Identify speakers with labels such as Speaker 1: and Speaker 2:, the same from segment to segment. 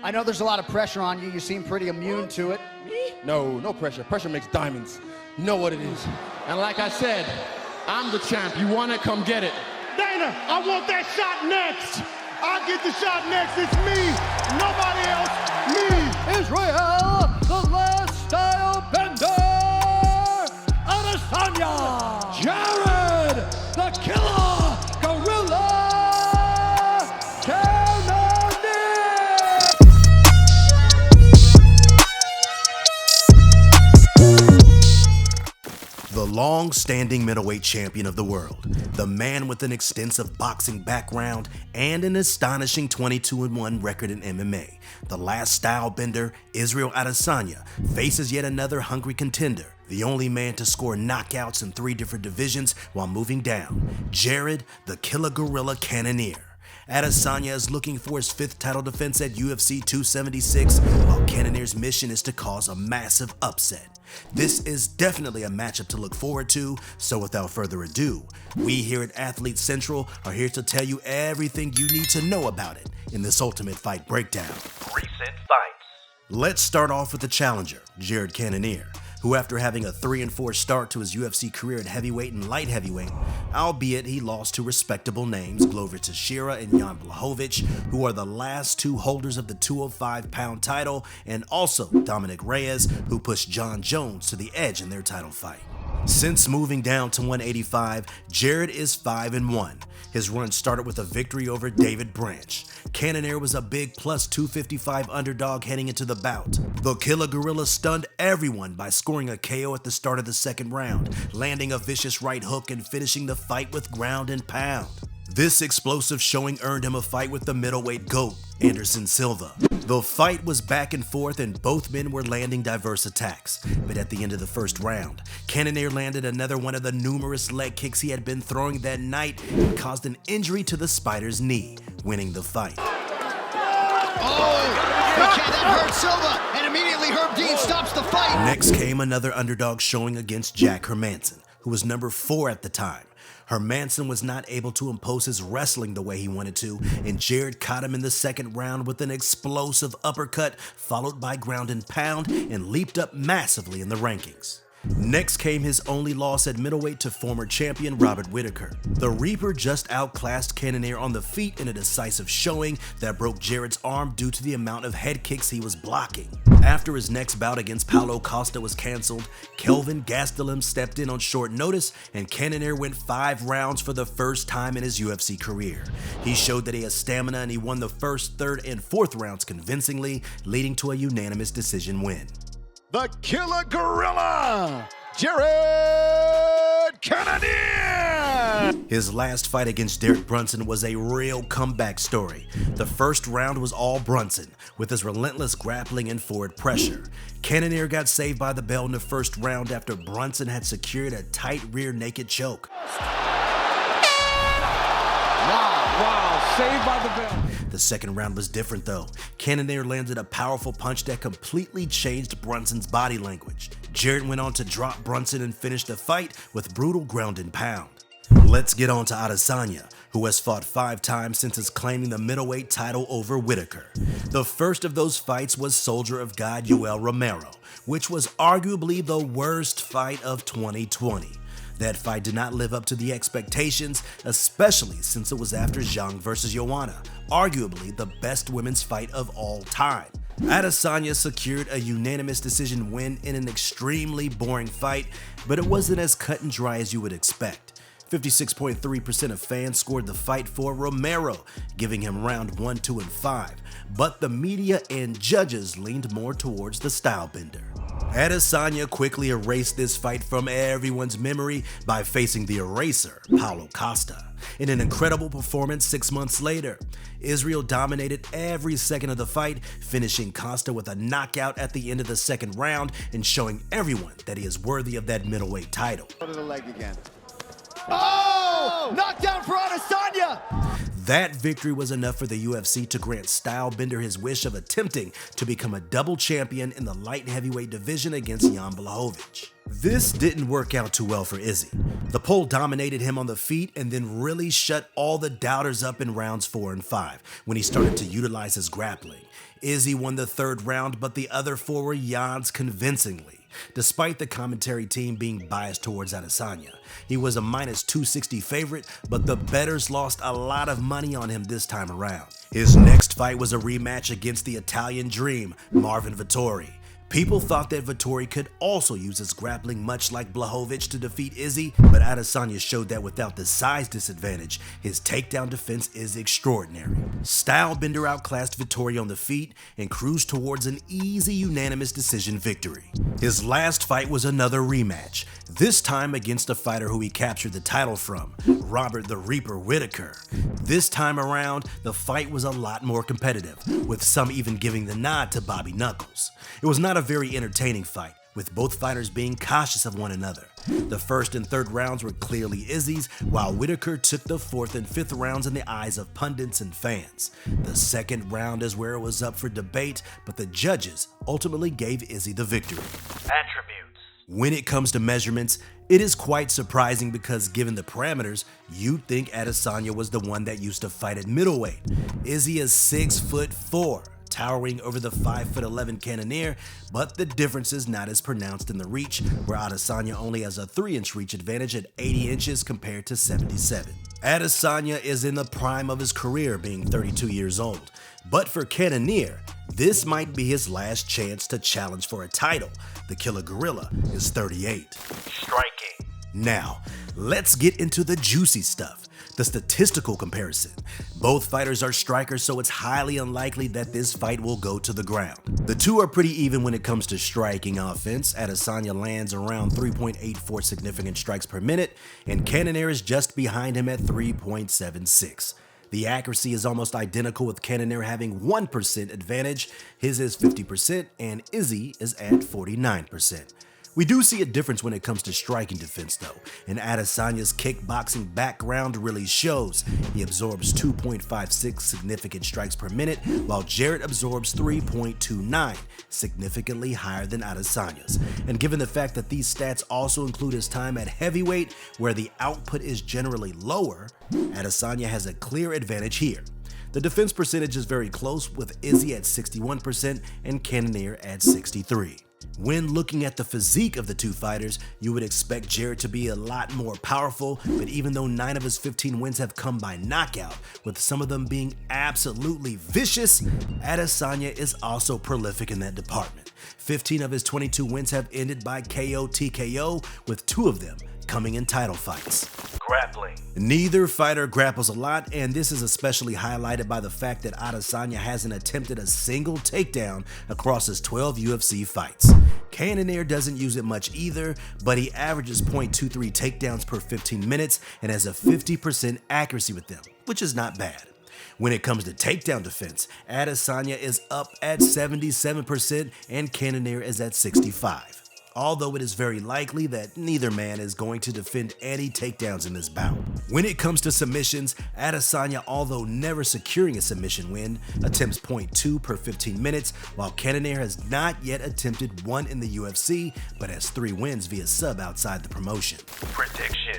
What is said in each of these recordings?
Speaker 1: I know there's a lot of pressure on you. You seem pretty immune to it.
Speaker 2: Me? No pressure. Pressure makes diamonds. You know what it is. And like I said, I'm the champ. You want it, come get it.
Speaker 3: Dana, I want that shot next. I get the shot next. It's me. Nobody else. Me.
Speaker 1: Israel, the last style bender. Adesanya. Jared, the killer gorilla. Cannoneer.
Speaker 4: The long-standing middleweight champion of the world, the man with an extensive boxing background and an astonishing 22-1 record in MMA, the last style bender, Israel Adesanya, faces yet another hungry contender, the only man to score knockouts in 3 different divisions while moving down, Jared, the killer gorilla Cannoneer. Adesanya is looking for his 5th title defense at UFC 276, while Cannoneer's mission is to cause a massive upset. This is definitely a matchup to look forward to, so without further ado, we here at Athlete Central are here to tell you everything you need to know about it in this Ultimate Fight Breakdown.
Speaker 5: Recent fights.
Speaker 4: Let's start off with the challenger, Jared Cannonier, who after having a 3-4 start to his UFC career at heavyweight and light heavyweight, albeit he lost to respectable names Glover Teixeira and Jan Blachowicz, who are the last 2 holders of the 205-pound title, and also Dominic Reyes, who pushed John Jones to the edge in their title fight. Since moving down to 185, Jared is 5-1. His run started with a victory over David Branch. Cannoneer was a big plus 255 underdog heading into the bout. The Killer Gorilla stunned everyone by scoring a KO at the start of the 2nd round, landing a vicious right hook and finishing the fight with ground and pound. This explosive showing earned him a fight with the middleweight GOAT, Anderson Silva. The fight was back and forth and both men were landing diverse attacks, but at the end of the 1st round, Cannoneer landed another one of the numerous leg kicks he had been throwing that night and caused an injury to the Spider's knee, winning the fight.
Speaker 1: Oh, okay, that hurt Silva, and immediately Herb Dean stops the fight.
Speaker 4: Next came another underdog showing against Jack Hermansson, who was number 4 at the time. Hermansson was not able to impose his wrestling the way he wanted to, and Jared caught him in the 2nd round with an explosive uppercut, followed by ground and pound, and leaped up massively in the rankings. Next came his only loss at middleweight to former champion Robert Whittaker. The Reaper just outclassed Cannoneer on the feet in a decisive showing that broke Jared's arm due to the amount of head kicks he was blocking. After his next bout against Paulo Costa was cancelled, Kelvin Gastelum stepped in on short notice and Cannoneer went 5 rounds for the first time in his UFC career. He showed that he has stamina and he won the 1st, 3rd, and 4th rounds convincingly, leading to a unanimous decision win.
Speaker 3: The Killer Gorilla, Jared Cannonier.
Speaker 4: His last fight against Derek Brunson was a real comeback story. The 1st round was all Brunson, with his relentless grappling and forward pressure. Cannoneer got saved by the bell in the 1st round after Brunson had secured a tight rear naked choke.
Speaker 2: Wow, saved by the bell.
Speaker 4: The 2nd round was different though. Cannoneer landed a powerful punch that completely changed Brunson's body language. Jared went on to drop Brunson and finish the fight with brutal ground and pound. Let's get on to Adesanya, who has fought 5 times since his claiming the middleweight title over Whittaker. The first of those fights was Soldier of God Yoel Romero, which was arguably the worst fight of 2020. That fight did not live up to the expectations, especially since it was after Zhang vs. Joanna, arguably the best women's fight of all time. Adesanya secured a unanimous decision win in an extremely boring fight, but it wasn't as cut and dry as you would expect. 56.3% of fans scored the fight for Romero, giving him round 1, 2, and 5, but the media and judges leaned more towards the stylebender. Adesanya quickly erased this fight from everyone's memory by facing the eraser, Paulo Costa. In an incredible performance 6 months later, Israel dominated every second of the fight, finishing Costa with a knockout at the end of the 2nd round and showing everyone that he is worthy of that middleweight title.
Speaker 3: Go to the leg again.
Speaker 1: Oh! Knockdown for Adesanya!
Speaker 4: That victory was enough for the UFC to grant Stylebender his wish of attempting to become a double champion in the light heavyweight division against Jan Blachowicz. This didn't work out too well for Izzy. The Pole dominated him on the feet and then really shut all the doubters up in rounds 4 and 5 when he started to utilize his grappling. Izzy won the third round, but the other four were yawns convincingly. Despite the commentary team being biased towards Adesanya, he was a -260 favorite, but the bettors lost a lot of money on him this time around. His next fight was a rematch against the Italian Dream, Marvin Vettori. People thought that Vettori could also use his grappling much like Blachowicz to defeat Izzy, but Adesanya showed that without the size disadvantage, his takedown defense is extraordinary. Stylebender outclassed Vettori on the feet and cruised towards an easy unanimous decision victory. His last fight was another rematch, this time against a fighter who he captured the title from, Robert the Reaper Whittaker. This time around, the fight was a lot more competitive, with some even giving the nod to Bobby Knuckles. It was not a very entertaining fight, with both fighters being cautious of one another. The first and third rounds were clearly Izzy's, while Whittaker took the fourth and fifth rounds in the eyes of pundits and fans. The second round is where it was up for debate, but the judges ultimately gave Izzy the victory.
Speaker 5: Attributes.
Speaker 4: When it comes to measurements, it is quite surprising because given the parameters, you'd think Adesanya was the one that used to fight at middleweight. Izzy is 6'4", towering over the 5'11" Cannoneer, but the difference is not as pronounced in the reach, where Adesanya only has a 3-inch reach advantage at 80 inches compared to 77. Adesanya is in the prime of his career, being 32 years old, but for Cannoneer, this might be his last chance to challenge for a title. The Killer Gorilla is 38.
Speaker 5: Striking.
Speaker 4: Now, let's get into the juicy stuff. The statistical comparison. Both fighters are strikers, so it's highly unlikely that this fight will go to the ground. The two are pretty even when it comes to striking offense. Adesanya lands around 3.84 significant strikes per minute, and Cannoneer is just behind him at 3.76. The accuracy is almost identical, with Cannoneer having 1% advantage. His is 50%, and Izzy is at 49%. We do see a difference when it comes to striking defense though, and Adesanya's kickboxing background really shows. He absorbs 2.56 significant strikes per minute, while Jarrett absorbs 3.29, significantly higher than Adesanya's. And given the fact that these stats also include his time at heavyweight, where the output is generally lower, Adesanya has a clear advantage here. The defense percentage is very close, with Izzy at 61% and Cannoneer at 63%. When looking at the physique of the two fighters, you would expect Jarrett to be a lot more powerful, but even though 9 of his 15 wins have come by knockout, with some of them being absolutely vicious, Adesanya is also prolific in that department. 15 of his 22 wins have ended by KO TKO, with 2 of them coming in title fights.
Speaker 5: Grappling.
Speaker 4: Neither fighter grapples a lot, and this is especially highlighted by the fact that Adesanya hasn't attempted a single takedown across his 12 UFC fights. Cannoneer doesn't use it much either, but he averages 0.23 takedowns per 15 minutes and has a 50% accuracy with them, which is not bad. When it comes to takedown defense, Adesanya is up at 77% and Cannoneer is at 65%. Although it is very likely that neither man is going to defend any takedowns in this bout. When it comes to submissions, Adesanya, although never securing a submission win, attempts 0.2 per 15 minutes, while Cannoneer has not yet attempted one in the UFC, but has 3 wins via sub outside the promotion.
Speaker 5: Prediction.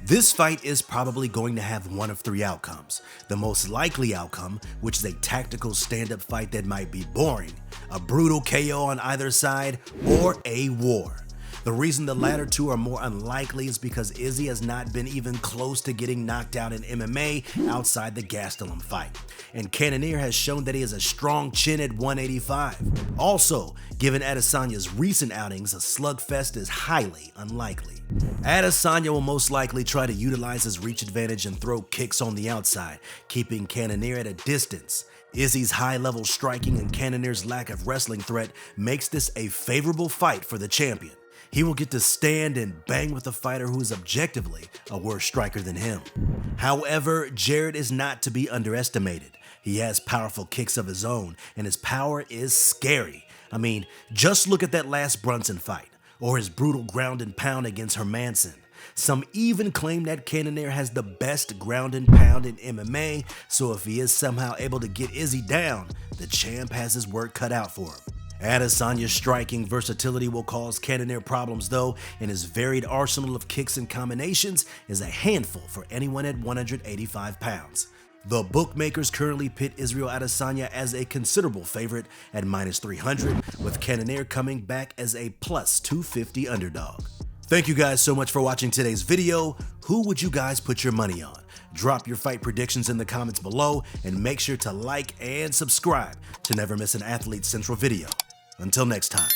Speaker 4: This fight is probably going to have one of 3 outcomes. The most likely outcome, which is a tactical stand-up fight that might be boring, a brutal KO on either side, or a war. The reason the latter two are more unlikely is because Izzy has not been even close to getting knocked out in MMA outside the Gastelum fight, and Cannoneer has shown that he has a strong chin at 185. Also, given Adesanya's recent outings, a slugfest is highly unlikely. Adesanya will most likely try to utilize his reach advantage and throw kicks on the outside, keeping Cannoneer at a distance. Izzy's high-level striking and Cannoneer's lack of wrestling threat makes this a favorable fight for the champion. He will get to stand and bang with a fighter who is objectively a worse striker than him. However, Jarrett is not to be underestimated. He has powerful kicks of his own, and his power is scary. I mean, just look at that last Brunson fight, or his brutal ground and pound against Hermansson. Some even claim that Cannoneer has the best ground and pound in MMA, so if he is somehow able to get Izzy down, the champ has his work cut out for him. Adesanya's striking versatility will cause Cannoneer problems though, and his varied arsenal of kicks and combinations is a handful for anyone at 185 pounds. The bookmakers currently pit Israel Adesanya as a considerable favorite at -300, with Cannoneer coming back as a +250 underdog. Thank you guys so much for watching today's video. Who would you guys put your money on? Drop your fight predictions in the comments below and make sure to like and subscribe to never miss an Athlete Central video. Until next time.